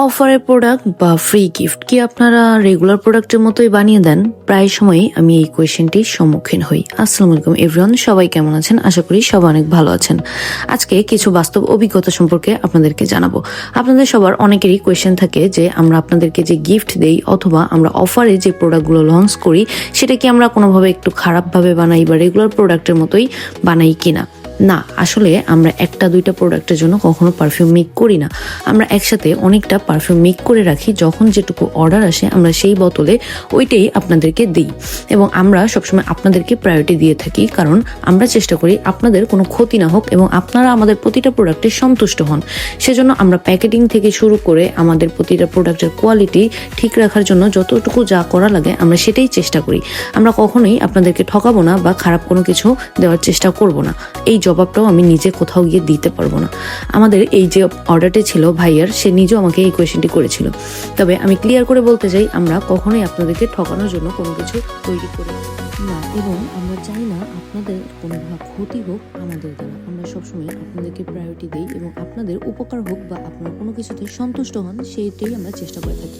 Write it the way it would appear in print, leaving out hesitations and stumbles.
অফারের প্রোডাক্ট বা free gift কি আপনারা রেগুলার প্রোডাক্টের মতোই বানিয়ে দেন? প্রায় সময়ই আমি এই কোয়েশ্চেনটির সম্মুখীন হই। আসসালামু আলাইকুম এভরিওয়ান, সবাই কেমন আছেন? আশা করি সবাই অনেক ভালো আছেন। আজকে কিছু বাস্তব অভিজ্ঞতা সম্পর্কে আপনাদেরকে জানাবো। আপনাদের সবার অনেকেরই কোয়েশ্চেন থাকে যে আমরা আপনাদেরকে যে গিফট দেই অথবা আমরা অফারে যে প্রোডাক্টগুলো লঞ্চ করি সেটা কি আমরা কোনোভাবে একটু খারাপভাবে বানাই বা রেগুলার প্রোডাক্টের মতোই বানাই কিনা। না, আসলে আমরা একটা দুইটা প্রোডাক্টের জন্য কখনো পারফিউম মেক করি না। আমরা একসাথে অনেকটা পারফিউম মেক করে রাখি, যখন যেটুকু অর্ডার আসে আমরা সেই বোতলে ওইটাই আপনাদেরকে দিই এবং আমরা সবসময় আপনাদেরকে প্রায়োরিটি দিয়ে থাকি, কারণ আমরা চেষ্টা করি আপনাদের কোনো ক্ষতি না হোক এবং আপনারা আমাদের প্রতিটা প্রোডাক্টে সন্তুষ্ট হন। সেজন্য আমরা প্যাকেটিং থেকে শুরু করে আমাদের প্রতিটা প্রোডাক্টের কোয়ালিটি ঠিক রাখার জন্য যতটুকু যা করা লাগে আমরা সেটাই চেষ্টা করি। আমরা কখনোই আপনাদেরকে ঠকাবো না বা খারাপ কোনো কিছু দেওয়ার চেষ্টা করব না। এই জবাবটাও আমি নিজে কোথাও গিয়ে দিতে পারবো না। আমাদের এই যে অর্ডারটি ছিল ভাইয়ার, সে নিজেও আমাকে এই কোয়েশ্চেনটি করেছিল। তবে আমি ক্লিয়ার করে বলতে চাই, আমরা কখনোই আপনাদেরকে ঠকানোর জন্য কোনো কিছু তৈরি করি না এবং আমরা চাই না আপনাদের কোনো ক্ষতি হোক আমাদের দ্বারা। আমরা সবসময় আপনাদেরকে প্রায়োরিটি দিই এবং আপনাদের উপকার হোক বা আপনারা কোনো কিছুতে সন্তুষ্ট হন সেইটাই আমরা চেষ্টা করে থাকি।